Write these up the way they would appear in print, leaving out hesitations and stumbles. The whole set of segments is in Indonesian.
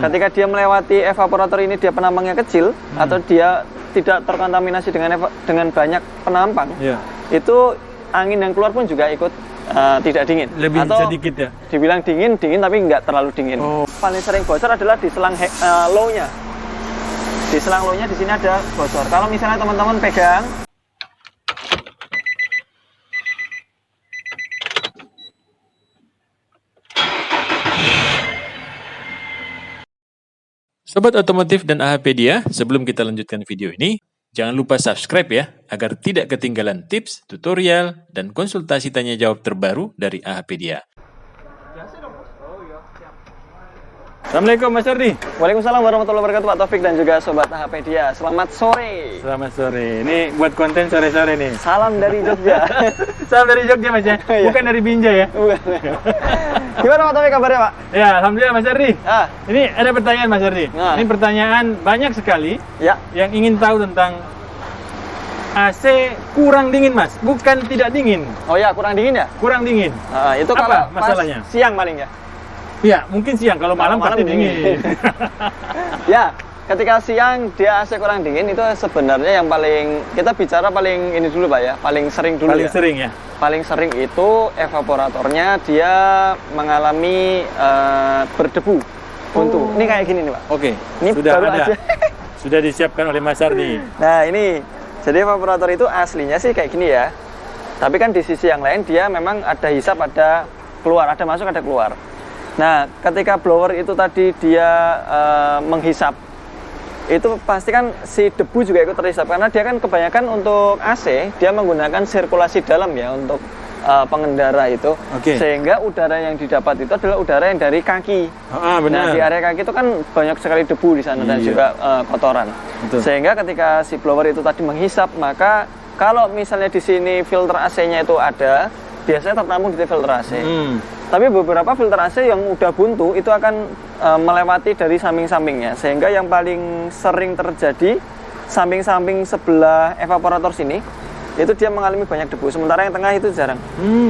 Ketika dia melewati evaporator ini, dia penampangnya kecil atau dia tidak terkontaminasi dengan banyak penampang, itu angin yang keluar pun juga ikut tidak dingin. Lebih atau sedikit ya? Dibilang dingin tapi nggak terlalu dingin. Paling sering bocor adalah di selang low-nya. Di selang low-nya di sini ada bocor. Kalau misalnya teman-teman pegang, Sobat Otomotif dan AHPedia, sebelum kita lanjutkan video ini, jangan lupa subscribe ya, agar tidak ketinggalan tips, tutorial, dan konsultasi tanya jawab terbaru dari AHPedia. Assalamualaikum Mas Ardi. Waalaikumsalam warahmatullahi wabarakatuh, Pak Taufik dan juga Sobat AHPedia. Selamat sore. Selamat sore. Ini buat konten sore-sore nih. Salam dari Jogja. Salam dari Jogja Mas ya? Bukan dari Binjai ya? Bukan. Gimana Pak Taufik kabarnya Pak? Ya, Alhamdulillah Mas Ardi. Ini ada pertanyaan Mas Ardi. Ini pertanyaan banyak sekali yang ingin tahu tentang AC kurang dingin Mas, bukan tidak dingin. Oh ya, kurang dingin ya? Kurang dingin. Itu apa kalau masalahnya? Siang paling ya? Ya, mungkin siang. Kalau malam pasti dingin. Ya, ketika siang dia AC kurang dingin, itu sebenarnya yang paling, kita bicara paling ini dulu Pak ya, paling sering dulu paling sering ya? Paling sering itu evaporatornya dia mengalami berdebu. Buntu. Ini kayak gini nih Pak. Oke, ini sudah baru ada. aja. Sudah disiapkan oleh Mas Ardi. Nah ini, jadi evaporator itu aslinya sih kayak gini ya. Tapi kan di sisi yang lain dia memang ada hisap, ada keluar, ada masuk, ada keluar. Nah, ketika blower itu tadi dia menghisap, itu pasti kan si debu juga ikut terhisap, karena dia kan kebanyakan untuk AC dia menggunakan sirkulasi dalam ya untuk pengendara itu, sehingga udara yang didapat itu adalah udara yang dari kaki. Benar. Nah, di area kaki itu kan banyak sekali debu di sana dan juga kotoran. Betul. Sehingga ketika si blower itu tadi menghisap, maka kalau misalnya di sini filter AC-nya itu ada, biasanya tertampung di filter AC. Tapi beberapa filter AC yang udah buntu itu akan melewati dari samping-sampingnya, sehingga yang paling sering terjadi samping-samping sebelah evaporator sini itu dia mengalami banyak debu, sementara yang tengah itu jarang.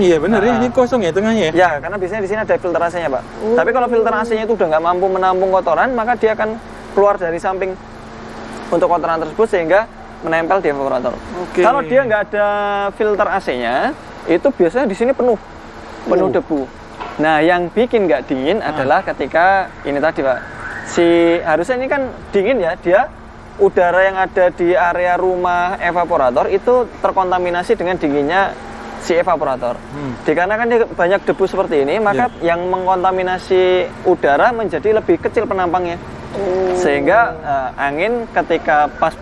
Iya benar ya, ini kosong ya tengahnya ya? Ya, karena biasanya di sini ada filter AC-nya Pak. Tapi kalau filter AC-nya itu udah nggak mampu menampung kotoran, maka dia akan keluar dari samping untuk kotoran tersebut sehingga menempel di evaporator. Kalau dia nggak ada filter AC-nya, itu biasanya di sini penuh debu. Nah, yang bikin nggak dingin adalah ketika ini tadi Pak, harusnya ini kan dingin ya, dia udara yang ada di area rumah evaporator itu terkontaminasi dengan dinginnya si evaporator. Dikarenakan dia banyak debu seperti ini, maka yang mengkontaminasi udara menjadi lebih kecil penampangnya. Sehingga angin ketika pas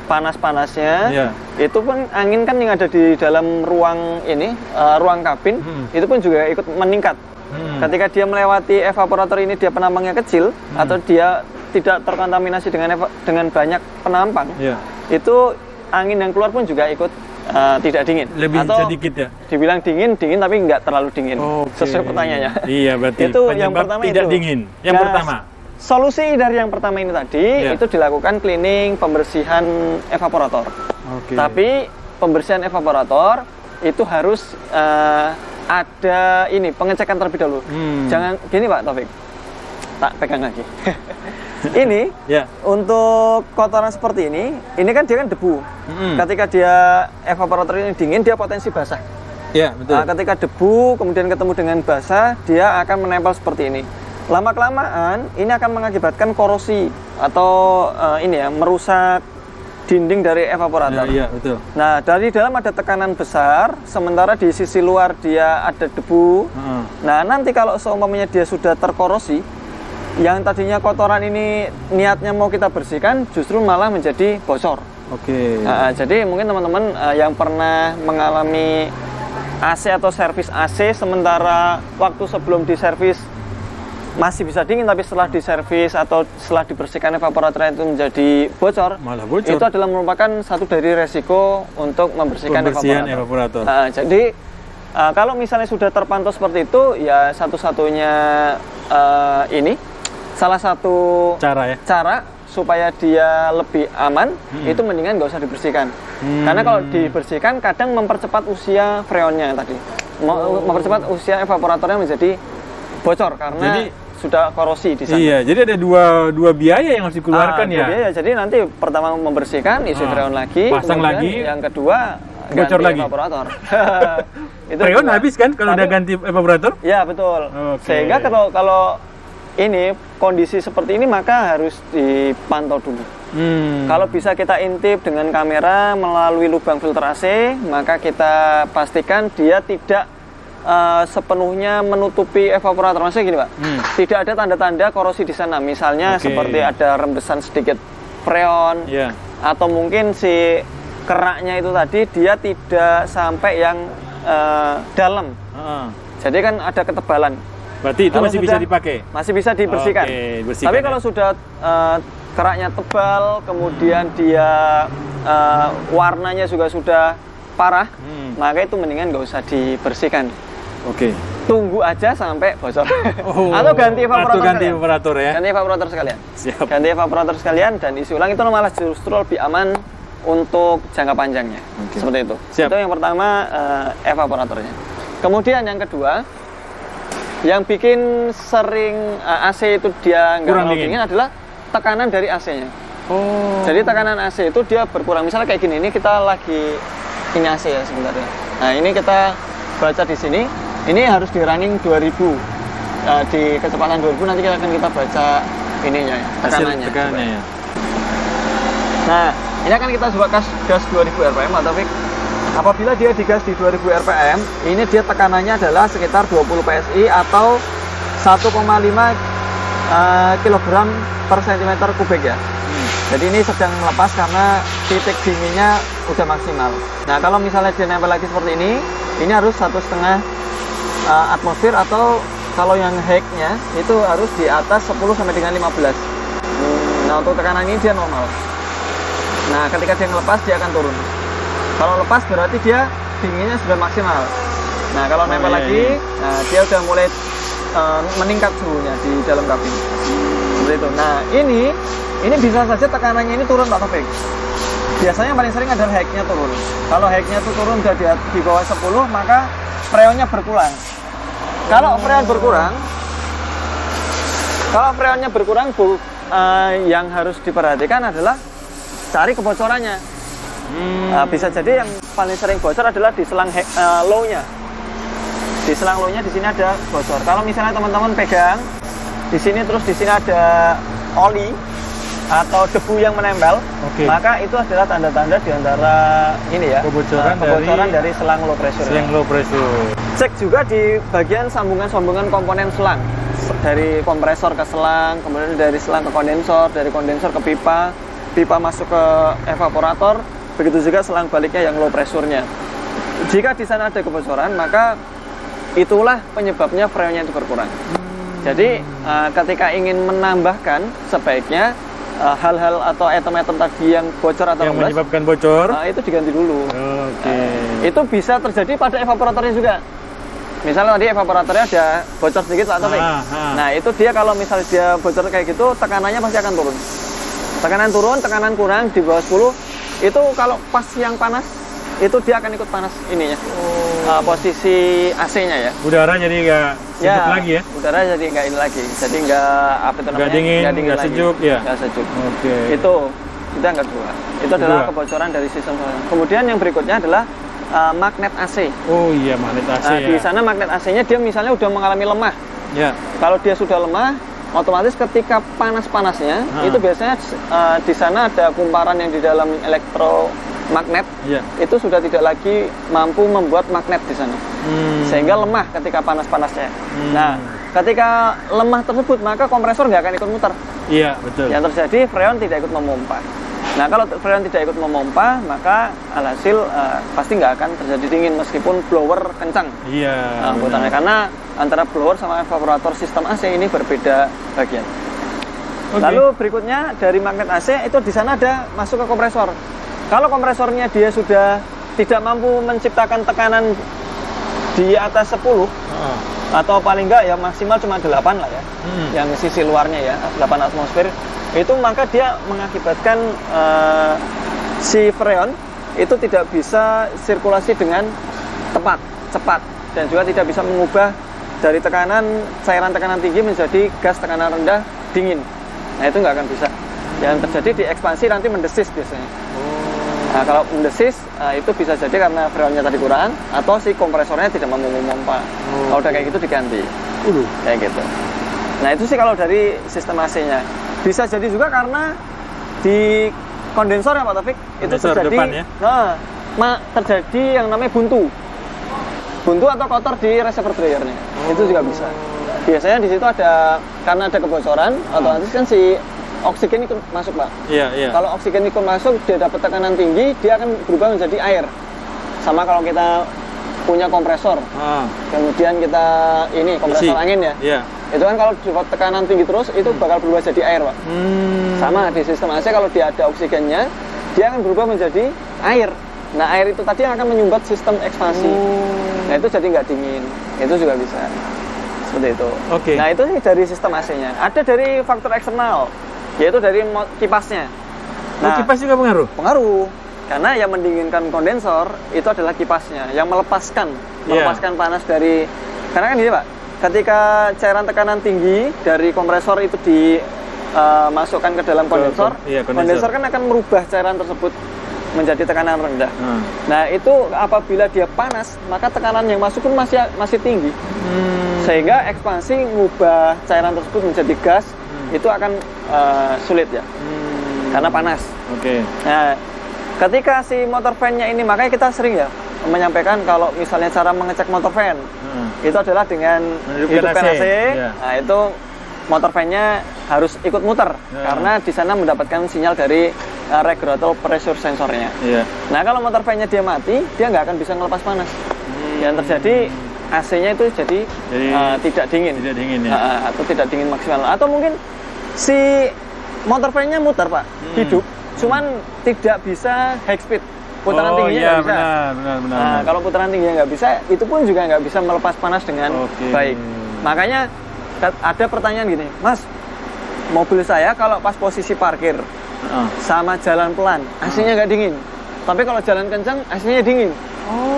panas-panasnya, itu pun angin kan yang ada di dalam ruang ini, ruang kabin, itu pun juga ikut meningkat. Ketika dia melewati evaporator ini, dia penampangnya kecil atau dia tidak terkontaminasi dengan banyak penampang, itu angin yang keluar pun juga ikut tidak dingin. Lebih atau sedikit ya? Dibilang dingin tapi nggak terlalu dingin. Sesuai pertanyaannya. Iya, berarti itu yang pertama tidak itu dingin. Yang pertama. Solusi dari yang pertama ini tadi itu dilakukan cleaning, pembersihan evaporator. Tapi pembersihan evaporator itu harus ada ini pengecekan terlebih dahulu. Jangan gini Pak Taufik, tak pegang lagi. Ini untuk kotoran seperti ini kan dia kan debu. Ketika dia evaporator ini dingin, dia potensi basah. Betul. Nah, ketika debu kemudian ketemu dengan basah, dia akan menempel seperti ini. Lama-kelamaan ini akan mengakibatkan korosi atau merusak dinding dari evaporator. Betul. Nah, dari dalam ada tekanan besar, sementara di sisi luar dia ada debu. Nah, nanti kalau seumpamanya dia sudah terkorosi, yang tadinya kotoran ini niatnya mau kita bersihkan, justru malah menjadi bocor. Nah, jadi mungkin teman-teman yang pernah mengalami AC atau servis AC, sementara waktu sebelum diservis masih bisa dingin, tapi setelah diservis atau setelah dibersihkan evaporator itu menjadi bocor, itu adalah merupakan satu dari resiko untuk membersihkan evaporator. Jadi kalau misalnya sudah terpantau seperti itu, ya satu-satunya salah satu cara supaya dia lebih aman, itu mendingan nggak usah dibersihkan. Karena kalau dibersihkan kadang mempercepat usia freonnya tadi, mempercepat usia evaporatornya menjadi bocor, karena sudah korosi di sana. Iya, jadi ada dua biaya yang harus dikeluarkan ya. Biaya. Jadi nanti pertama membersihkan, isi freon lagi, pasang lagi, yang kedua bocor ganti lagi. evaporator. Itu freon habis kan kalau udah ganti evaporator? Ya betul. Sehingga kalau ini kondisi seperti ini maka harus dipantau dulu. Kalau bisa kita intip dengan kamera melalui lubang filter AC, maka kita pastikan dia tidak sepenuhnya menutupi evaporator. Maksudnya gini Pak, tidak ada tanda-tanda korosi di sana. Misalnya seperti ada rembesan sedikit freon, atau mungkin si keraknya itu tadi dia tidak sampai yang dalam. Jadi kan ada ketebalan. Berarti itu masih bisa dipakai? Masih bisa dibersihkan. Tapi kalau sudah keraknya tebal, kemudian dia warnanya juga sudah parah, maka itu mendingan nggak usah dibersihkan. Tunggu aja sampai bocor. Atau ganti evaporator ya. Ganti evaporator sekalian. Siap. Ganti evaporator sekalian dan isi ulang, itu malah justru lebih aman untuk jangka panjangnya. Seperti itu. Siap. Itu yang pertama, evaporatornya. Kemudian yang kedua, yang bikin sering AC itu dia nggak terlalu dingin adalah tekanan dari AC-nya. Jadi tekanan AC itu dia berkurang. Misalnya kayak gini, ini kita lagi ini AC ya sebenarnya. Nah ini kita baca di sini, ini harus di running 2000 di kecepatan 2000. Nanti akan kita baca ininya ya, tekanannya ya. Nah ini akan kita coba gas 2000 rpm atau apabila dia digas di 2000 rpm, ini dia tekanannya adalah sekitar 20 psi atau 1,5 kg per cm kubik ya. Jadi ini sedang melepas karena titik dinginnya udah maksimal. Nah kalau misalnya dia nempel lagi seperti ini harus 1,5 atmosfer, atau kalau yang hack-nya itu harus di atas 10 sampai dengan 15. Nah untuk tekanan ini dia normal. Nah ketika dia ngelepas dia akan turun. Kalau lepas berarti dia dinginnya sudah maksimal. Nah kalau nempel lagi, nah, dia sudah mulai meningkat suhunya di dalam kabin. Seperti itu. Nah ini bisa saja tekanannya ini turun Pak Taufik. Biasanya paling sering adalah hack-nya turun. Kalau hack-nya itu turun udah di bawah 10, maka freonnya berkurang. Kalau freonnya berkurang, yang harus diperhatikan adalah cari kebocorannya. Bisa jadi yang paling sering bocor adalah di selang low-nya. Di selang low-nya di sini ada bocor. Kalau misalnya teman-teman pegang di sini, terus di sini ada oli atau debu yang menempel, maka itu adalah tanda-tanda di antara ini ya, kebocoran dari selang low pressure. Cek juga di bagian sambungan-sambungan komponen selang, dari kompresor ke selang, kemudian dari selang ke kondensor, dari kondensor ke pipa masuk ke evaporator. Begitu juga selang baliknya yang low pressure-nya. Jika di sana ada kebocoran, maka itulah penyebabnya freonnya itu berkurang. Jadi ketika ingin menambahkan, sebaiknya hal-hal atau item-item tadi yang bocor atau yang menyebabkan bocor, itu diganti dulu. Itu bisa terjadi pada evaporatornya juga. Misalnya tadi evaporatornya ada bocor sedikit Pak Taufik. Nah itu dia kalau misalnya dia bocor kayak gitu, tekanannya pasti akan turun. Tekanan turun, tekanan kurang di bawah 10. Itu kalau pas yang panas, itu dia akan ikut panas ininya, posisi AC-nya ya. Udara jadi nggak sejuk lagi ya? Udara jadi nggak ini lagi, jadi nggak apa itu namanya? Nggak dingin, nggak sejuk ya? Nggak sejuk. Itu yang kedua. Itu adalah kebocoran dari sistem. Kemudian yang berikutnya adalah magnet AC. Oh iya, magnet AC. Nah, di sana magnet AC-nya dia misalnya udah mengalami lemah. Ya. Kalau dia sudah lemah, otomatis ketika panas-panasnya itu biasanya di sana ada kumparan yang di dalam elektromagnet, itu sudah tidak lagi mampu membuat magnet di sana, sehingga lemah ketika panas-panasnya. Nah ketika lemah tersebut, maka kompresor nggak akan ikut muter. Iya betul. Yang terjadi freon tidak ikut memompa. Nah kalau freon tidak ikut memompa, maka alhasil pasti nggak akan terjadi dingin meskipun blower kencang. Iya. Karena antara blower sama evaporator sistem AC ini berbeda bagian. Lalu berikutnya dari magnet AC itu di sana ada masuk ke kompresor. Kalau kompresornya dia sudah tidak mampu menciptakan tekanan di atas 10 atau paling enggak ya maksimal cuma 8 lah ya, yang sisi luarnya ya 8 atmosfer, itu maka dia mengakibatkan si freon itu tidak bisa sirkulasi dengan cepat dan juga tidak bisa mengubah dari cairan tekanan tinggi menjadi gas tekanan rendah dingin. Nah itu nggak akan bisa. Yang terjadi di ekspansi nanti mendesis biasanya. Nah kalau mendesis itu bisa jadi karena freonnya tadi kurang atau si kompresornya tidak mampu memompa. Kalau udah kayak gitu diganti. Kayak gitu. Nah itu sih kalau dari sistem AC-nya. Bisa jadi juga karena di kondensor ya Pak Taufik itu terjadi depan, ya? terjadi yang namanya buntu atau kotor di reservoir dryernya. Itu juga bisa. Biasanya di situ ada karena ada kebocoran, otomatis kan si oksigen ikut masuk Pak. Iya. Kalau oksigen ikut masuk, dia dapat tekanan tinggi, dia akan berubah menjadi air. Sama kalau kita punya kompresor, kemudian kita ini kompresor angin ya. Iya. Itu kan kalau dapat tekanan tinggi terus, itu bakal berubah jadi air Pak. Sama di sistem AC kalau dia ada oksigennya, dia akan berubah menjadi air. Nah air itu tadi yang akan menyumbat sistem ekspansi. Nah itu jadi nggak dingin. Itu juga bisa. Seperti itu. Oke. Nah itu sih dari sistem AC-nya. Ada dari faktor eksternal, yaitu dari kipasnya. Nah, kipas juga pengaruh? Pengaruh. Karena yang mendinginkan kondensor itu adalah kipasnya, yang melepaskan panas dari. Karena kan gini Pak, ketika cairan tekanan tinggi dari kompresor itu dimasukkan ke dalam kondensor, kondensor kan akan merubah cairan tersebut menjadi tekanan rendah. Nah itu apabila dia panas, maka tekanan yang masuk pun masih tinggi, sehingga ekspansi mengubah cairan tersebut menjadi gas itu akan sulit ya, karena panas. Nah ketika si motor fan-nya ini, makanya kita sering ya menyampaikan kalau misalnya cara mengecek motor fan itu adalah dengan hidupkan AC. Nah itu motor fan-nya harus ikut muter karena di sana mendapatkan sinyal dari regulator pressure sensornya. Nah kalau motor fan-nya dia mati, dia nggak akan bisa ngelepas panas. Yang terjadi AC-nya itu jadi tidak dingin, atau tidak dingin maksimal. Atau mungkin si motor fan-nya muter Pak, hidup, cuman tidak bisa high speed. Putaran tingginya nggak bisa. Benar. Kalau putaran tingginya nggak bisa, itu pun juga nggak bisa melepas panas dengan baik. Makanya ada pertanyaan gini, Mas, mobil saya kalau pas posisi parkir sama jalan pelan, AC-nya nggak dingin. Tapi kalau jalan kencang, AC-nya dingin.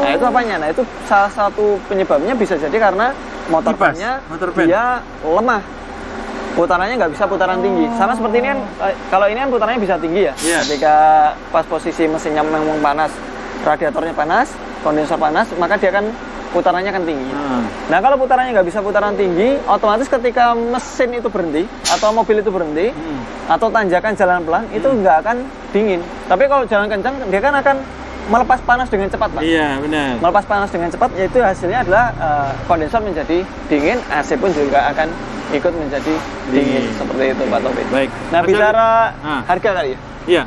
Nah itu apanya? Nah itu salah satu penyebabnya bisa jadi karena motor fan-nya dia lemah. Putarannya nggak bisa putaran tinggi. Sama seperti ini kan, kalau ini kan putarannya bisa tinggi ya. Ketika pas posisi mesinnya memang panas, radiatornya panas, kondensor panas, maka dia kan putarannya kan tinggi. Nah kalau putarannya nggak bisa putaran tinggi, otomatis ketika mesin itu berhenti atau mobil itu berhenti atau tanjakan jalan pelan itu nggak akan dingin. Tapi kalau jalan kencang, dia kan akan melepas panas dengan cepat Pak. Iya benar. Melepas panas dengan cepat, yaitu hasilnya adalah kondensor menjadi dingin, AC pun juga akan ikut menjadi dingin. Seperti itu Pak Taufik. Baik. Nah bicara harga kali ya. Iya.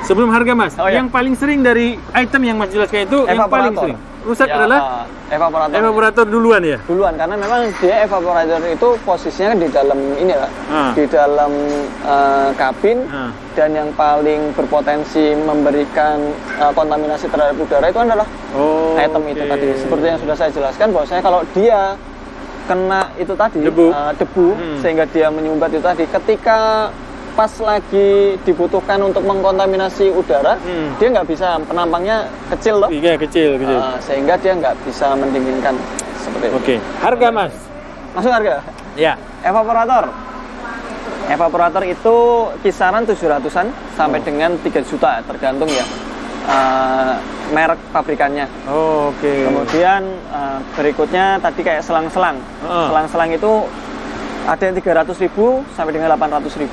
Sebelum harga Mas, yang paling sering dari item yang Mas jelaskan itu yang paling sering rusak adalah evaporator duluan ya? Duluan, karena memang dia evaporator itu posisinya di dalam ini Pak, di dalam kabin, dan yang paling berpotensi memberikan kontaminasi terhadap udara itu adalah item itu tadi. Seperti yang sudah saya jelaskan, bahwasanya kalau dia kena itu tadi debu sehingga dia menyumbat itu tadi, ketika pas lagi dibutuhkan untuk mengkontaminasi udara, dia nggak bisa, penampangnya kecil loh. Iya kecil. Sehingga dia nggak bisa mendinginkan seperti itu. Harga Mas? Masuk harga? Ya. Evaporator itu kisaran 700-an sampai dengan 3 juta tergantung ya merek pabrikannya. Kemudian berikutnya tadi kayak selang-selang. Selang-selang itu ada yang 300.000 sampai dengan 800.000.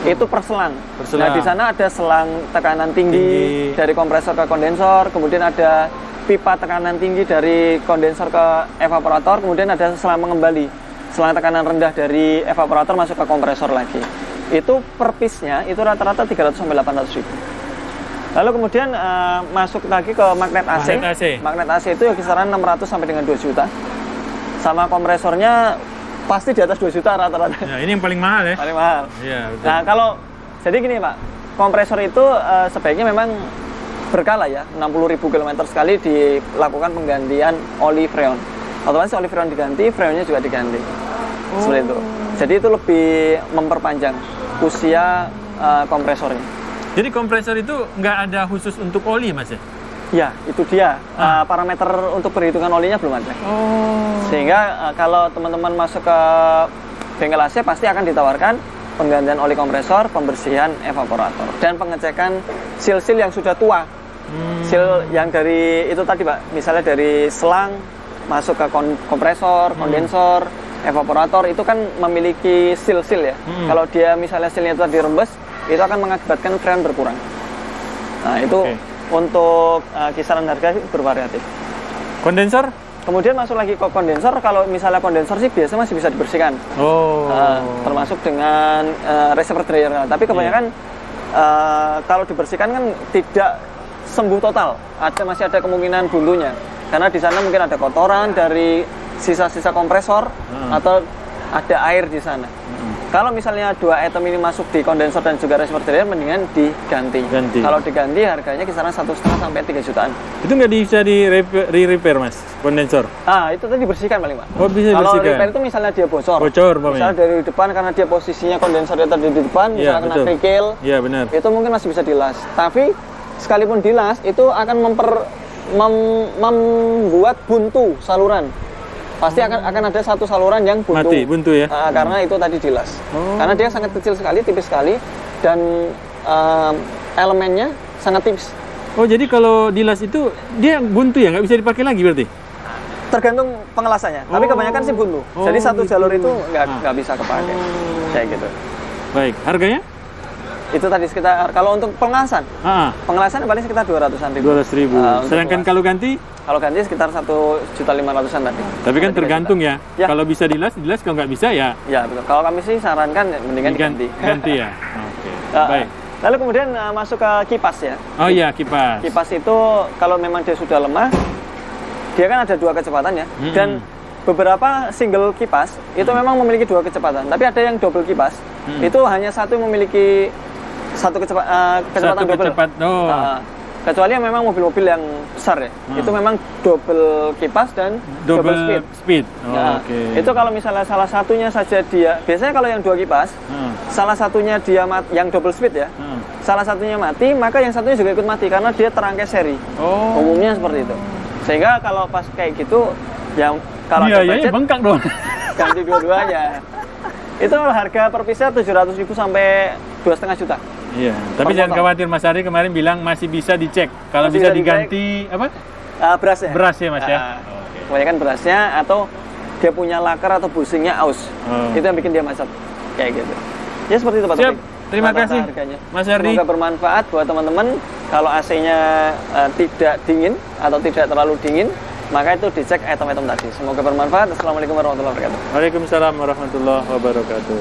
Itu per selang. Nah di sana ada selang tekanan tinggi dari kompresor ke kondensor, kemudian ada pipa tekanan tinggi dari kondensor ke evaporator, kemudian ada selang mengembali, selang tekanan rendah dari evaporator masuk ke kompresor lagi. Itu per piece-nya itu rata-rata 300 sampai 800.000. Lalu kemudian masuk lagi ke magnet AC. Magnet AC itu ya kisaran 600 sampai dengan 2 juta. Sama kompresornya pasti di atas 2 juta rata-rata. Ya, ini yang paling mahal ya? Paling mahal. Iya, betul. Nah, jadi gini Pak, kompresor itu sebaiknya memang berkala ya, 60.000 km sekali dilakukan penggantian oli freon. Otomatis oli freon diganti, freonnya juga diganti. Seperti itu. Jadi itu lebih memperpanjang usia kompresornya. Jadi kompresor itu nggak ada khusus untuk oli Mas ya? Ya, itu dia. Parameter untuk perhitungan olinya belum ada. Sehingga kalau teman-teman masuk ke bengkel AC pasti akan ditawarkan penggantian oli kompresor, pembersihan evaporator, dan pengecekan seal-seal yang sudah tua. Seal yang dari itu tadi Pak, misalnya dari selang masuk ke kompresor, kondensor, evaporator itu kan memiliki seal-seal ya. Kalau dia misalnya sealnya itu tadi rembes, itu akan mengakibatkan freon berkurang. Nah itu untuk kisaran harga bervariatif. Kondensor? Kemudian masuk lagi ke kondensor. Kalau misalnya kondensor sih biasa masih bisa dibersihkan. Termasuk dengan reservoir dryer. Tapi kebanyakan kalau dibersihkan kan tidak sembuh total. Masih ada kemungkinan buntunya. Karena di sana mungkin ada kotoran dari sisa-sisa kompresor atau ada air di sana. Kalau misalnya dua item ini masuk di kondensor dan juga reservoir dryer, mendingan diganti. Kalau diganti harganya kisaran 1,5 sampai 3 jutaan. Itu nggak bisa di-repair Mas, kondensor? Itu tadi dibersihkan paling Pak. Oh, bisa dibersihkan. Kalau repair itu misalnya dia bocor. Misalnya dari depan karena dia posisinya kondensornya tadi di depan, misalnya kena kerikil. Iya, benar. Itu mungkin masih bisa dilas. Tapi sekalipun dilas itu akan membuat buntu saluran. Pasti akan ada satu saluran yang buntu. Mati, buntu ya? Karena itu tadi dilas. Karena dia sangat kecil sekali, tipis sekali, dan elemennya sangat tipis. Oh, jadi kalau dilas itu dia buntu ya, nggak bisa dipakai lagi berarti? Tergantung pengelasannya. Tapi kebanyakan sih buntu. Jadi satu jalur itu nggak bisa kepakai. Kayak gitu. Baik, harganya? Itu tadi sekitar, kalau untuk pengelasan, pengelasan paling sekitar 200-an ribu. 200.000. Sedangkan kalau ganti? Kalau ganti sekitar 1.500.000-an tadi. Tapi kan tergantung ya. Kalau bisa dilas, kalau nggak bisa ya. Ya betul. Kalau kami sih sarankan mendingan diganti. Ganti ya. Oke. Baik. Lalu kemudian masuk ke kipas ya. Oh iya, kipas. Kipas itu kalau memang dia sudah lemah, dia kan ada 2 kecepatan ya. Dan beberapa single kipas itu memang memiliki 2 kecepatan. Tapi ada yang double kipas, itu hanya satu yang memiliki kecepatan double. Kecuali yang memang mobil-mobil yang besar ya, itu memang double kipas dan double speed. Itu kalau misalnya salah satunya saja dia, biasanya kalau yang 2 kipas, salah satunya dia yang double speed ya, salah satunya mati, maka yang satunya juga ikut mati karena dia terangkai seri. Umumnya seperti itu. Sehingga kalau pas kayak gitu, yang kalau ada budget, bengkak dong. Ganti dua-duanya. Itu harga perpisah 700.000 sampai 2,5 juta. Iya, tapi jangan khawatir, Mas Ari kemarin bilang masih bisa dicek. Kalau bisa diganti apa? Berasnya. Beras ya Mas ya. Kebanyakan berasnya atau dia punya lakar atau bushingnya aus. Itu yang bikin dia macet. Kayak gitu. Ya seperti itu Pak. Siap. Terima kasih Mas Ardi. Semoga bermanfaat buat teman-teman. Kalau AC-nya tidak dingin atau tidak terlalu dingin, maka itu dicek item-item tadi. Semoga bermanfaat. Assalamualaikum warahmatullahi wabarakatuh. Waalaikumsalam warahmatullahi wabarakatuh.